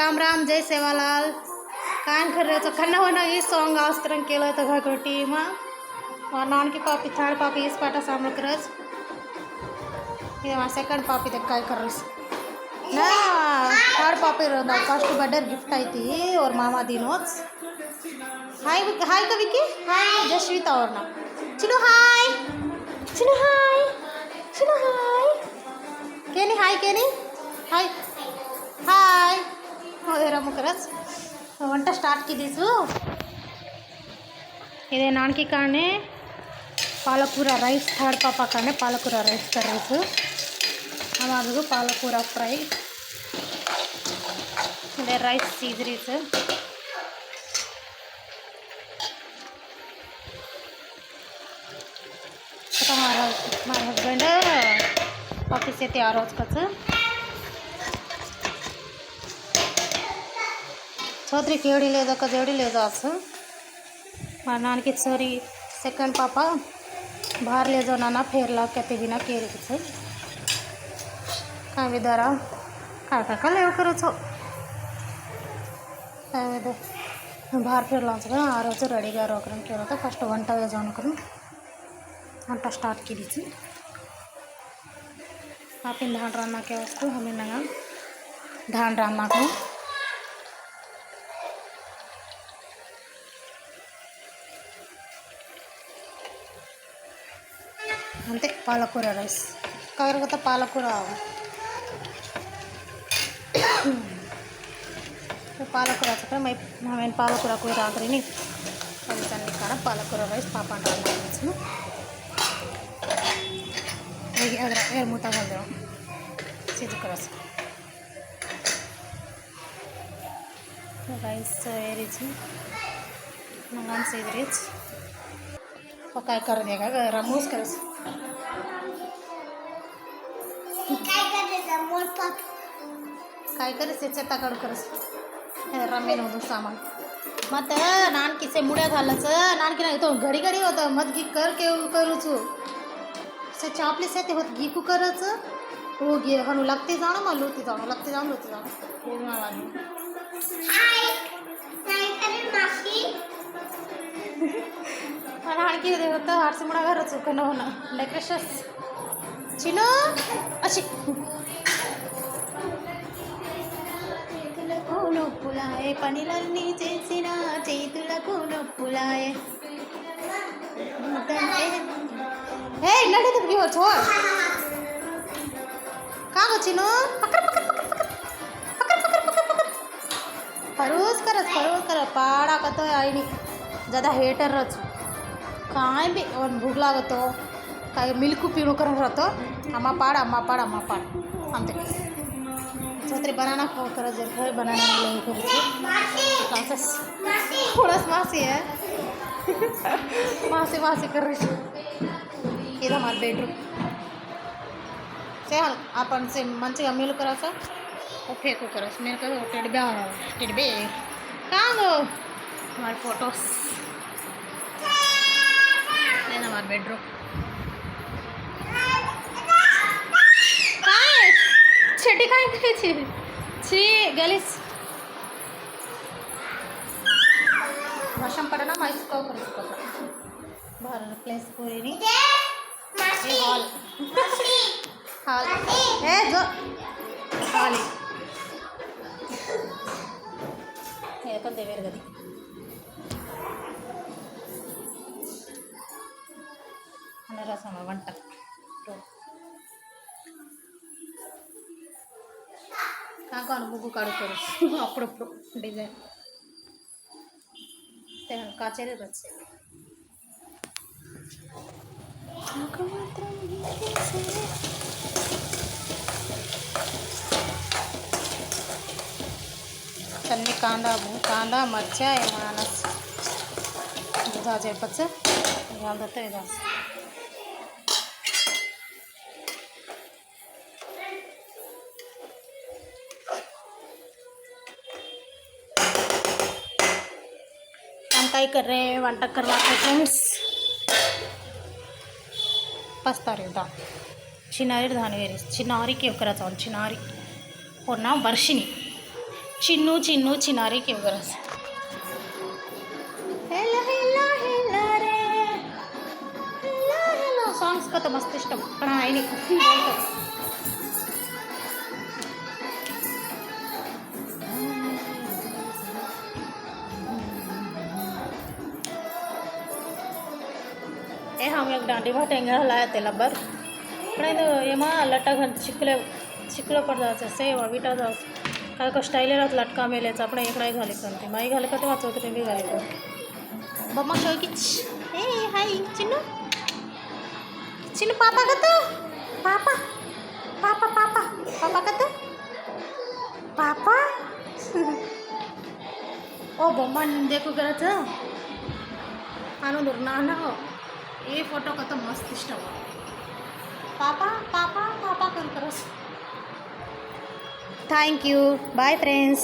राम राम जय सेवालाल कान कर रहे तो खन्ना होना ये सॉन्ग आस्करन केलं तर घरगोटी మా నాన్నకి పాపి థర్డ్ పాపి इस पाटा सामने करस ये हमारा सेकंड पापी तक काय कर रही ना थर्ड पापी रहता फर्स्ट बर्थडे गिफ्ट आई थी और मामा दिनोस हाय हाय कविकी हाय जसवीता और ना चिनु हाय चिनु हाय चिनु हाय केनी हाय हाय अरे मुकरस వంట స్టార్ట్ కిదీసు ఇదే నాన్నకి కానే పాలకూర రైస్ థర్డ్ పాప కానే పాలకూర రైస్ కర్రీస్ हमारे पालकूर फ्राई इधे राइस सीजरीस हमारे हस्बैंड ऑफिस से तैयार हो चौधरी केड़ी लेदा कजेड़ी लेदा असं మా నాన్నకి सॉरी सेकंड पापा बाहर ले जाओ नाना फेर ला कहते बिना केरी से काय विदारा काका लेव करो बाहर फिर लाच आ रोज रेडीगा रोकरम केलं तर फर्स्ट వంట जाऊन करून వంట स्टार्ट केली आपण धान रान्नाके वस्तू हमें नंगा धान रान्नाको अंते पालकूर रईस कवरगता पालकूर पालकूर मैं पालकूर कोई रागरी काड़ पालकूर रईस पापा अगर मूता बोल सीजकरस रईस एरिच मंगान सीजरीच पकाय कर देगा रमूस करस काय करे चेता काढू करस रमेन होतो सामान मत नानकीचे मुड्या घालायचं नानकी नाही तो घडी घडी होतं मत गी कर केवळ करूचू से चापली से ते होत गी कु करायचं हो गे हनु लागते जाणं मग लोती जाणं लागते जाणं लोती जाणं हे मला हाय काय करे मासी मला आणखी होतं हारसे मुडा घरच कन होणं डेकोरेशन चिनो अशी नొప్పులాయే పనిలన్నీ చేసిన చేతులకు నొప్పులాయే ఏ నడే तो क्यों छोड़ कहाँ गो चिनो पकड़ पकड़ पकड़ पकड़ पकड़ पकड़ पकड़ फरोज कर पाड़ा का तो आई नहीं ज़्यादा हेटर रच काय भी और भूख लागतो काय मिल्क पिणू कर रहतो अम्मा पाड़ अंते छत्री बनाना खाओ कर जर घर बनाना नहीं कर क्लासेस थोड़ा मासी है मासी कर रही इधर हमारा बेडरूम से अपन से मंचिगा मेल करायचा फेकू करायचं मेल कर टेडबे कहाँ गो हमारे फोटोस हमारा बेडरूम छेटी काय करायची छी गलीस वर्षम पडना माहिती का करायचं बाहेर प्लेस पोरी हॉल हॉल हे जो हॉल हे पण देवेर गदी आणि रसमा వంట నాకు అనుభవం కడుకోరు అప్పుడప్పుడు డిజైన్ కాచేరే వచ్చాయి అన్ని కాండా మర్చ ఏమన్నా ఇదా చెప్పచ్చు ఇదంతా ఇదా काय कर रहे हैं वंटा करवाते फ्रेंड्स पस्तारी दान चिनारी धान वेरी चिनारी के चिनारी और ना वर्षिनी चिन्नू चिन्नू चिनारी केव करस हेला हेला हेला रे हेला हेला సాంగ్స్ కథ మస్తు ఇష్టం पण ఆయన ए हम एक डांडी भाटेंगे हलाया ते लबर पण ಇದು ಏಮ ಲಟ್ಟ चिकले पड जायचं सेव विटा जायचं काय का स्टाईल राहत लटका मेल्याचं आपण इकडे घाली करते माई घाली का ते वाचवते ते मी घाली करते बम्मा शोकीच ए हाय चिन्नू चिन्नू पापा का तो पापा पापा पापा पापा का तो पापा ओ बम्मा देखो करायचं आनंद नाना हो ये फोटो का तो मस्त इष्ट पापा पापा पापा कर करस थैंक यू बाय फ्रेंड्स।